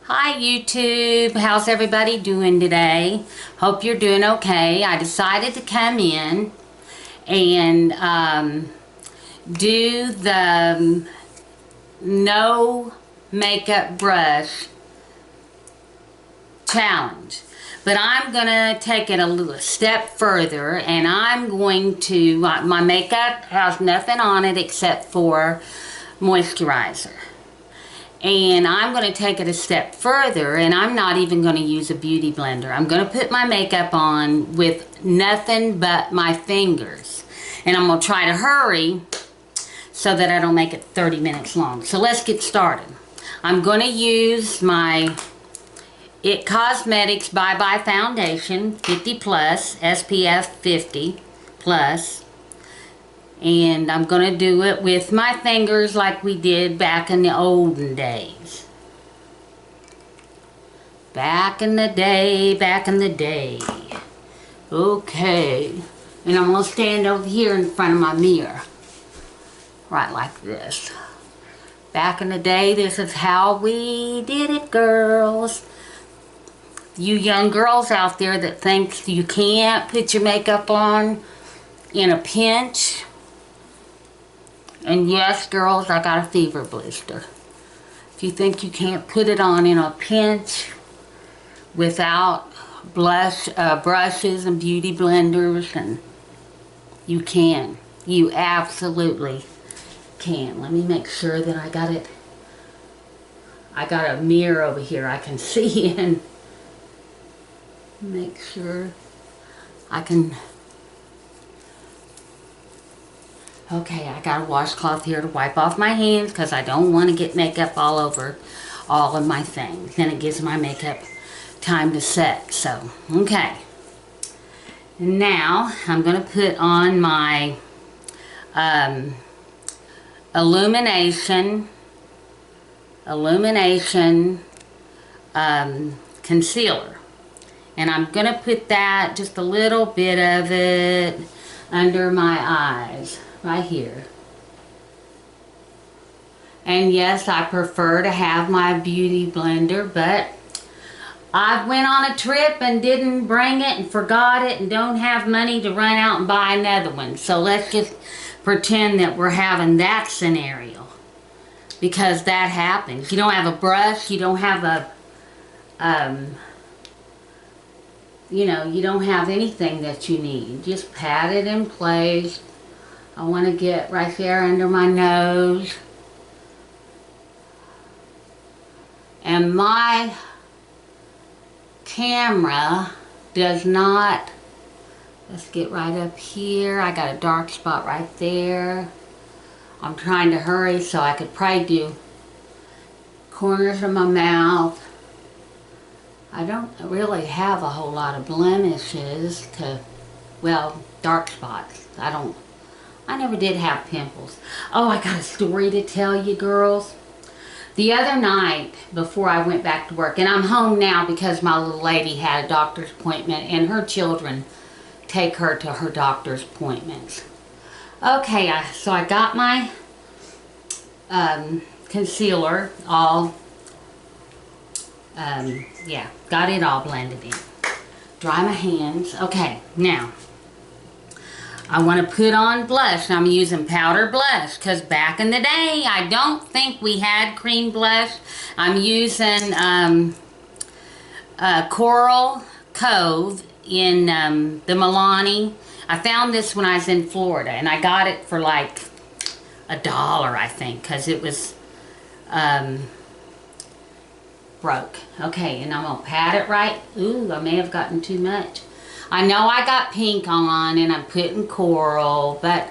Hi YouTube, how's everybody doing today? Hope you're doing okay. I decided to come in and do the no makeup brush challenge. But I'm going to take it a little step further, and I'm going to, my makeup has nothing on it except for moisturizer. And I'm going to take it a step further, and I'm not even going to use a beauty blender. I'm going to put my makeup on with nothing but my fingers. And I'm going to try to hurry so that I don't make it 30 minutes long. So let's get started. I'm going to use my It Cosmetics Bye Bye Foundation 50 plus, SPF 50 plus. And I'm going to do it with my fingers like we did back in the olden days. Back in the day. Okay. And I'm going to stand over here in front of my mirror. Right like this. Back in the day, this is how we did it, girls. You young girls out there that think you can't put your makeup on in a pinch. And yes, girls, I got a fever blister. If you think you can't put it on in a pinch without brushes and beauty blenders, and you can. You absolutely can. Let me make sure that I got it. I got a mirror over here I can see in. Make sure I can. Okay, I got a washcloth here to wipe off my hands because I don't want to get makeup all over all of my things. Then it gives my makeup time to set. So, okay. Now, I'm going to put on my Illumination concealer. And I'm going to put that, just a little bit of it, under my eyes. Right here. And yes, I prefer to have my beauty blender, but I went on a trip and didn't bring it and forgot it and don't have money to run out and buy another one. So let's just pretend that we're having that scenario, because that happens. You don't have a brush, you don't have a you don't have anything that you need. Just pat it in place. I want to get right there under my nose. And my camera does not, let's get right up here. I got a dark spot right there. I'm trying to hurry so I could probably do corners of my mouth. I don't really have a whole lot of blemishes well, dark spots. I never did have pimples. Oh, I got a story to tell you, girls. The other night, before I went back to work, and I'm home now because my little lady had a doctor's appointment, and her children take her to her doctor's appointments. Okay, so I got my concealer all, yeah, got it all blended in. Dry my hands. Okay, now, I want to put on blush. I'm using powder blush because back in the day, I don't think we had cream blush. I'm using Coral Cove in the Milani. I found this when I was in Florida, and I got it for like $1, I think, because it was broke. Okay, and I'm going to pat it right. Ooh, I may have gotten too much. I know I got pink on and I'm putting coral, but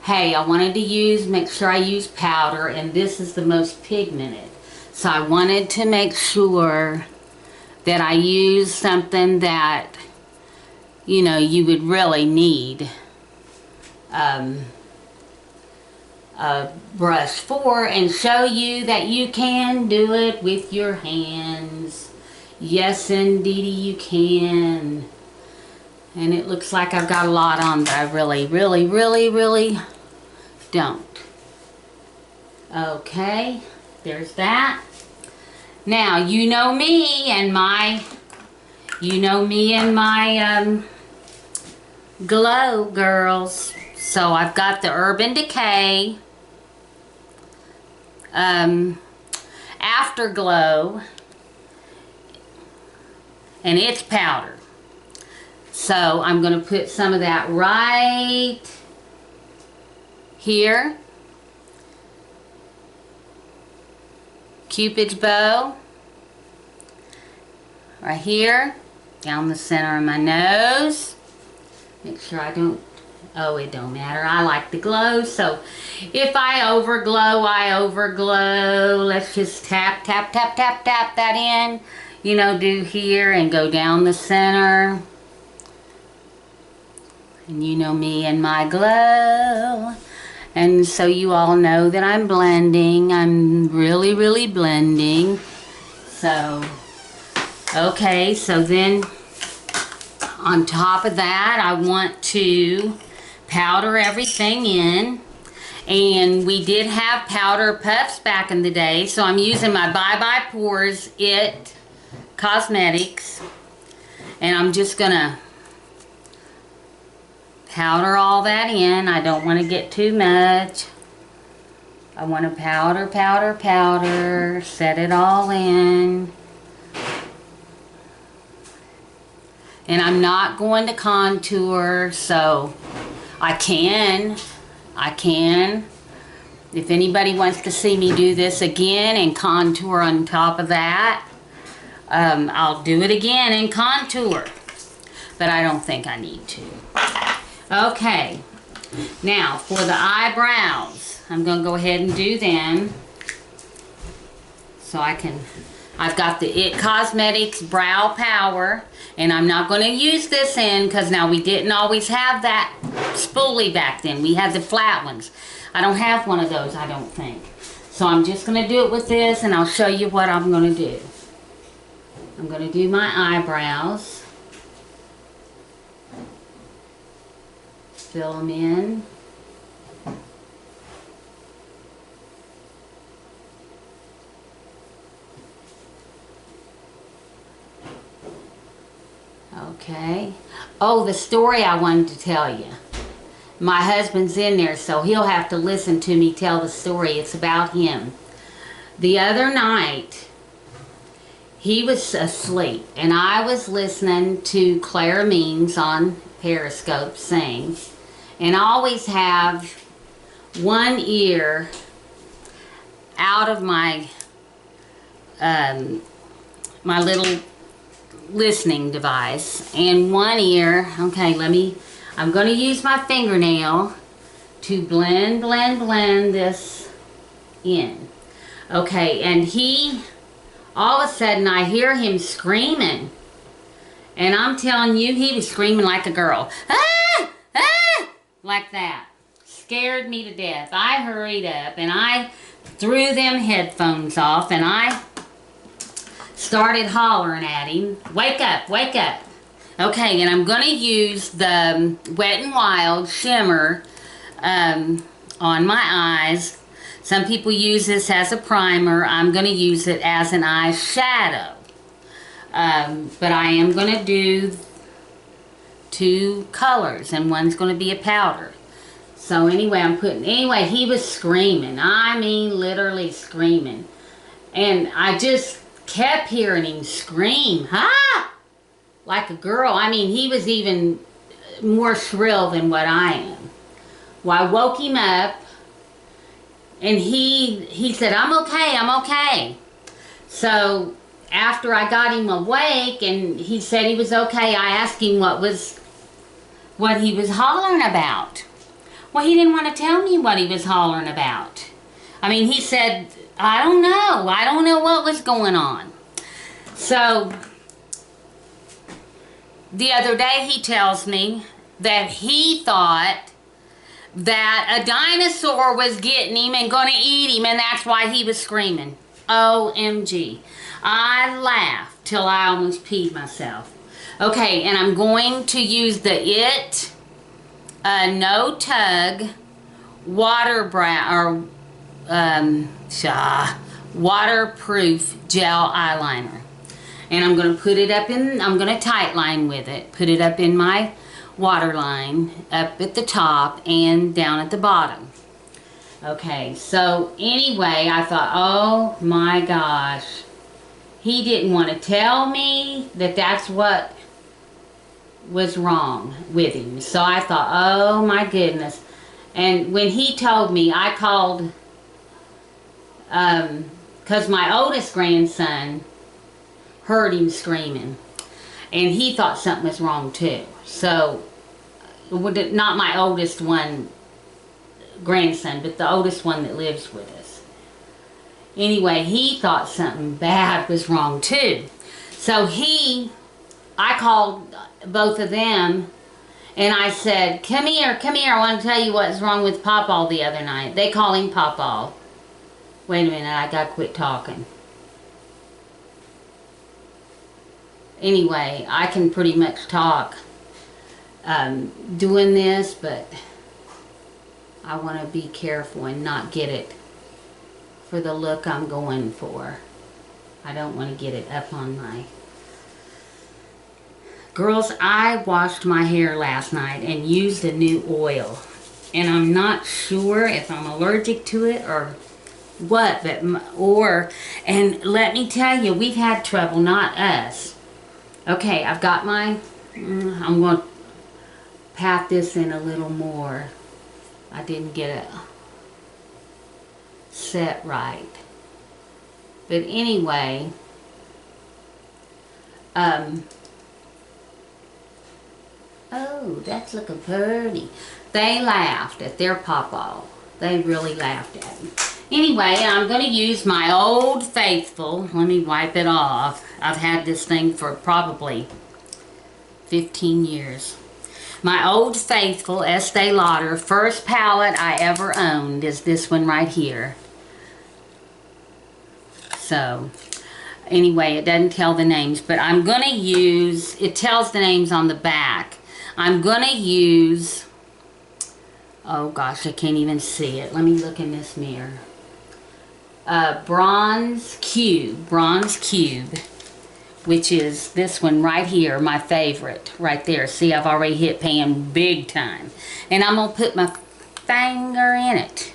hey, I wanted to make sure I use powder, and this is the most pigmented. So I wanted to make sure that I use something that, you would really need a brush for, and show you that you can do it with your hands. Yes, indeedy, you can. And it looks like I've got a lot on, but I really don't. Okay, there's that. Now, you know me and my glow girls. So I've got the Urban Decay Afterglow, and it's powder. So I'm going to put some of that right here. Cupid's bow. Right here. Down the center of my nose. Make sure I don't, oh, it don't matter. I like the glow, so if I overglow, I overglow. Let's just tap, tap, tap, tap, tap that in. You know, do here and go down the center. And you know me and my glow. And so you all know that I'm blending. I'm really, really blending. So, okay, so then on top of that, I want to powder everything in. And we did have powder puffs back in the day, so I'm using my Bye Bye Pores It Cosmetics. And I'm just gonna powder all that in. I don't want to get too much. I want to powder, powder, powder, set it all in. And I'm not going to contour, so I can. If anybody wants to see me do this again and contour on top of that, I'll do it again and contour. But I don't think I need to. Okay, now for the eyebrows, I'm going to go ahead and do them. So I've got the It Cosmetics Brow Power, and I'm not going to use this in because now we didn't always have that spoolie back then. We had the flat ones. I don't have one of those, I don't think. So I'm just going to do it with this, and I'll show you what I'm going to do. I'm going to do my eyebrows. Fill them in. Okay. Oh, the story I wanted to tell you. My husband's in there, so he'll have to listen to me tell the story. It's about him. The other night, he was asleep, and I was listening to Claire Means on Periscope sing. And I always have one ear out of my my little listening device, and one ear. Okay, I'm going to use my fingernail to blend this in. Okay, and all of a sudden I hear him screaming, and I'm telling you, he was screaming like a girl. Ah! Ah! Like that. Scared me to death. I hurried up and I threw them headphones off, and I started hollering at him, wake up, wake up. Okay, and I'm going to use the Wet n Wild Shimmer on my eyes. Some people use this as a primer. I'm going to use it as an eyeshadow. But I am going to do two colors, and one's going to be a powder. So anyway, he was screaming. I mean, literally screaming. And I just kept hearing him scream, ah! Like a girl. I mean, he was even more shrill than what I am. Well, I woke him up, and he said, I'm okay, I'm okay. So after I got him awake and he said he was okay, I asked him what he was hollering about. Well, he didn't want to tell me what he was hollering about. I mean, he said, I don't know what was going on. So the other day he tells me that he thought that a dinosaur was getting him and going to eat him, and that's why he was screaming. OMG. I laughed till I almost peed myself. Okay, and I'm going to use the It No Tug Water Brow, or waterproof gel eyeliner. And I'm going to put it up in, I'm going to tight line with it. Put it up in my waterline, up at the top and down at the bottom. Okay, so anyway, I thought, oh my gosh. He didn't want to tell me that that's what was wrong with him. So I thought, oh my goodness. And when he told me, I called, because my oldest grandson heard him screaming. And he thought something was wrong too. So, not my oldest one grandson, but the oldest one that lives with us. Anyway, he thought something bad was wrong too. So I called both of them and I said, come here, I want to tell you what's wrong with Pawpaw the other night. They call him Pawpaw. Wait a minute, I gotta quit talking. Anyway, I can pretty much talk doing this, but I want to be careful and not get it for the look I'm going for. I don't want to get it up on my... Girls, I washed my hair last night and used a new oil. And I'm not sure if I'm allergic to it or what, but and let me tell you, we've had trouble, not us. Okay, I've got my, I'm going to pat this in a little more. I didn't get it set right. But anyway, oh, that's looking pretty. They laughed at their Pawpaw. They really laughed at me. Anyway, I'm going to use my Old Faithful. Let me wipe it off. I've had this thing for probably 15 years. My Old Faithful Estee Lauder first palette I ever owned is this one right here. So, anyway, it doesn't tell the names, but I'm going to use, it tells the names on the back. I'm going to use, oh gosh, I can't even see it. Let me look in this mirror. Bronze Cube, which is this one right here, my favorite, right there. See, I've already hit pan big time. And I'm going to put my finger in it,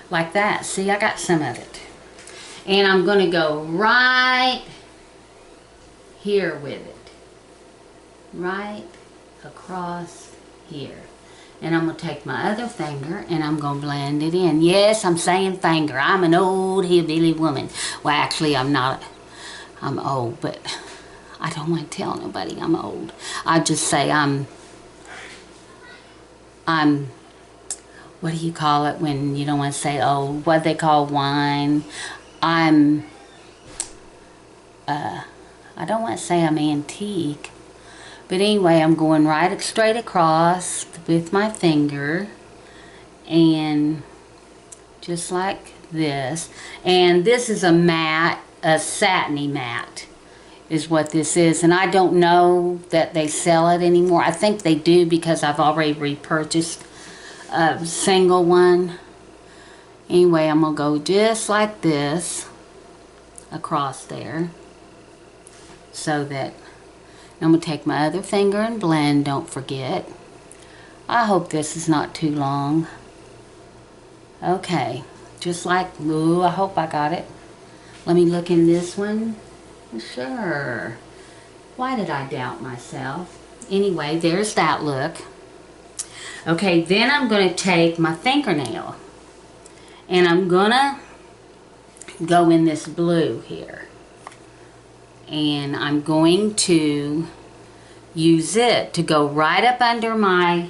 like that. See, I got some of it. And I'm going to go right here with it. Right across here. And I'm going to take my other finger and I'm going to blend it in. Yes, I'm saying finger. I'm an old hillbilly woman. Well, actually, I'm not. I'm old, but I don't want to tell nobody I'm old. I just say I'm, what do you call it when you don't want to say old? What they call wine. I don't want to say I'm antique. But anyway, I'm going right straight across with my finger. And just like this. And this is a matte, a satiny matte is what this is. And I don't know that they sell it anymore. I think they do because I've already repurchased a single one. Anyway, I'm going to go just like this across there. So that I'm going to take my other finger and blend, don't forget. I hope this is not too long. Okay, just like, ooh, I hope I got it. Let me look in this one. Sure. Why did I doubt myself? Anyway, there's that look. Okay, then I'm going to take my fingernail. And I'm going to go in this blue here. And I'm going to use it to go right up under my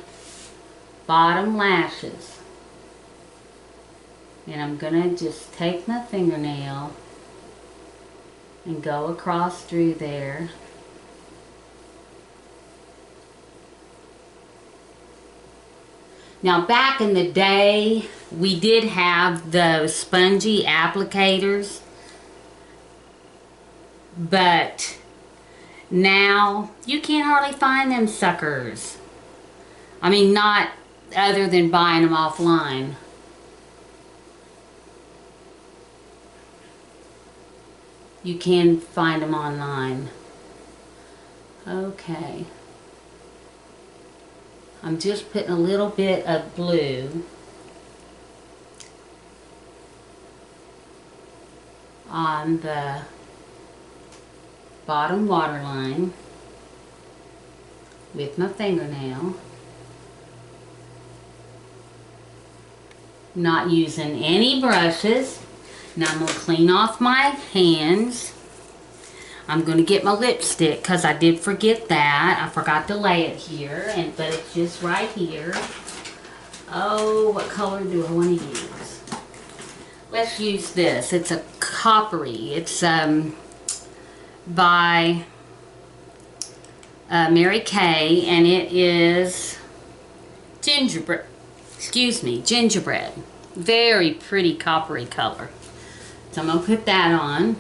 bottom lashes. And I'm going to just take my fingernail and go across through there. Now, back in the day, we did have those spongy applicators. But now, you can't hardly find them suckers. I mean, not other than buying them offline. You can find them online. Okay. I'm just putting a little bit of blue on the bottom waterline with my fingernail. Not using any brushes. Now I'm going to clean off my hands. I'm going to get my lipstick because I did forget that. I forgot to lay it here, but it's just right here. Oh, what color do I want to use? Let's use this. It's a coppery. It's by Mary Kay, and it is gingerbread. Excuse me, gingerbread. Very pretty coppery color. So I'm going to put that on.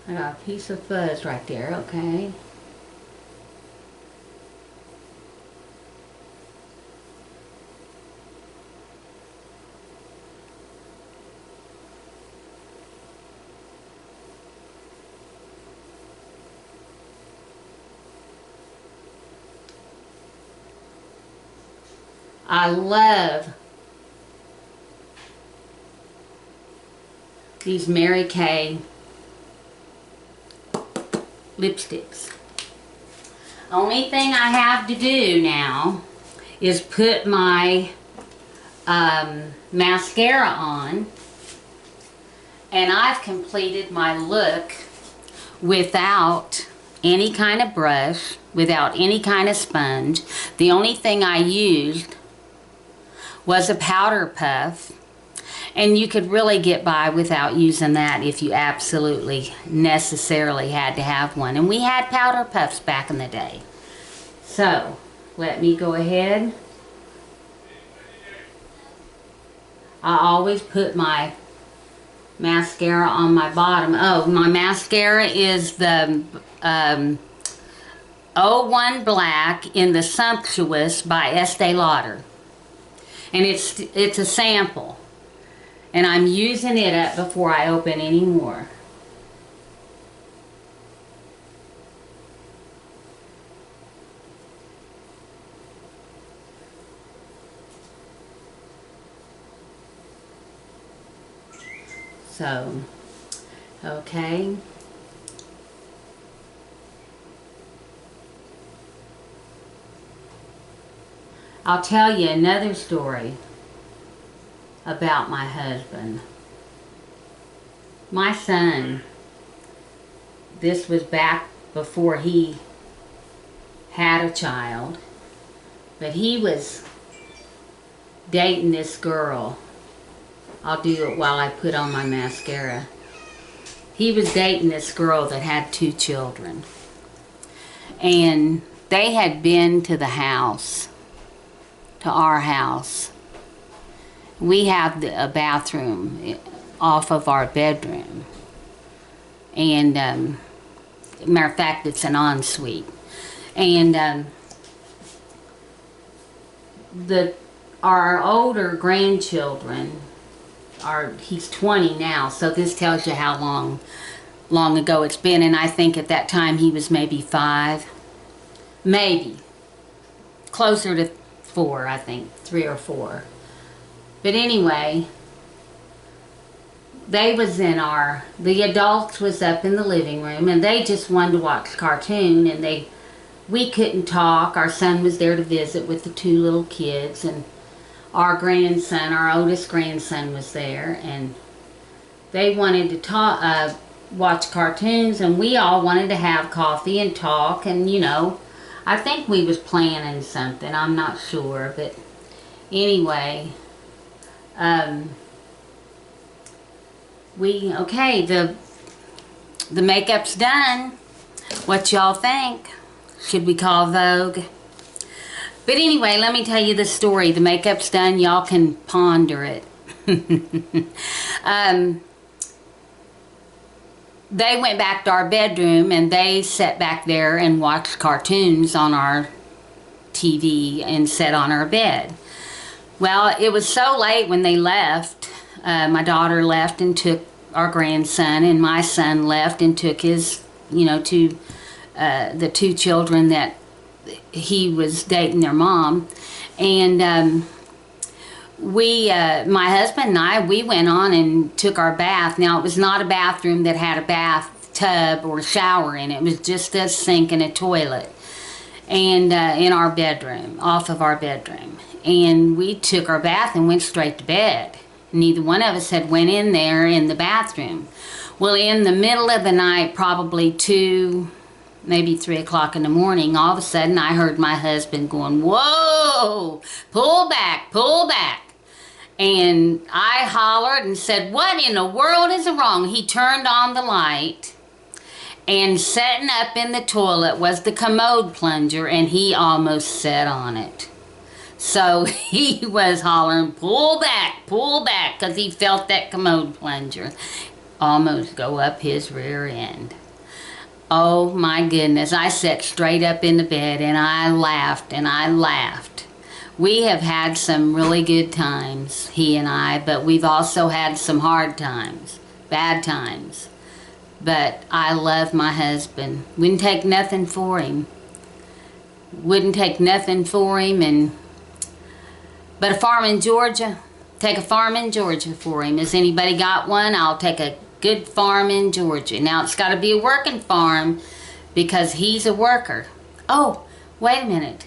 I got a piece of fuzz right there, okay. I love these Mary Kay lipsticks. Only thing I have to do now is put my mascara on, and I've completed my look without any kind of brush, without any kind of sponge. The only thing I used was a powder puff, and you could really get by without using that if you absolutely necessarily had to have one. And we had powder puffs back in the day. So, let me go ahead. I always put my mascara on my bottom. Oh, my mascara is the 01 Black in the Sumptuous by Estee Lauder. And it's a sample. And I'm using it up before I open any more. So, okay. I'll tell you another story about my husband. My son, this was back before he had a child, but he was dating this girl. I'll do it while I put on my mascara. He was dating this girl that had 2 children. And they had been to the house, to our house. We have a bathroom off of our bedroom. And, matter of fact, it's an ensuite. And our older grandchildren, he's 20 now, so this tells you how long ago it's been. And I think at that time he was maybe 5. Maybe. Closer to 4, I think. 3 or 4. But anyway, they was in the adults was up in the living room, and they just wanted to watch cartoon, and we couldn't talk. Our son was there to visit with the 2 little kids, and our grandson, our oldest grandson, was there, and they wanted to talk, watch cartoons, and we all wanted to have coffee and talk, and you know, I think we was planning something. I'm not sure, but anyway, okay, the makeup's done. What y'all think? Should we call Vogue? But anyway, let me tell you the story. The makeup's done. Y'all can ponder it. They went back to our bedroom, and they sat back there and watched cartoons on our TV and sat on our bed. Well, it was so late when they left. My daughter left and took our grandson, and my son left and took his, you know, the two children that he was dating their mom. And my husband and I, we went on and took our bath. Now, it was not a bathroom that had a bathtub or shower in it. It was just a sink and a toilet, and in our bedroom, off of our bedroom. And we took our bath and went straight to bed. Neither one of us had went in there in the bathroom. Well, in the middle of the night, probably 2, maybe 3 o'clock in the morning, all of a sudden I heard my husband going, "Whoa, pull back, pull back." And I hollered and said, "What in the world is wrong?" He turned on the light, and sitting up in the toilet was the commode plunger, and he almost sat on it. So he was hollering, "Pull back, because he felt that commode plunger almost go up his rear end. Oh my goodness, I sat straight up in the bed and I laughed and I laughed. We have had some really good times, he and I, but we've also had some hard times, bad times. But I love my husband. Wouldn't take nothing for him. Wouldn't take nothing for him. But a farm in Georgia, take a farm in Georgia for him. Has anybody got one? I'll take a good farm in Georgia. Now, it's got to be a working farm because he's a worker. Oh, wait a minute.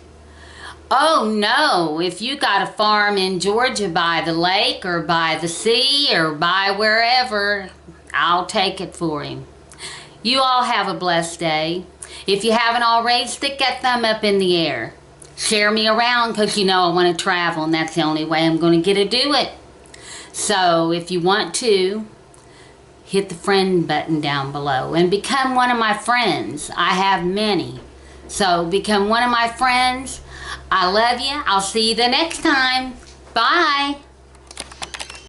Oh no, if you got a farm in Georgia by the lake or by the sea or by wherever, I'll take it for him. You all have a blessed day. If you haven't already, stick that thumb up in the air. Share me around, because you know I want to travel, and that's the only way I'm going to get to do it. So if you want to, hit the friend button down below and become one of my friends. I have many. So become one of my friends. I love you. I'll see you the next time. Bye.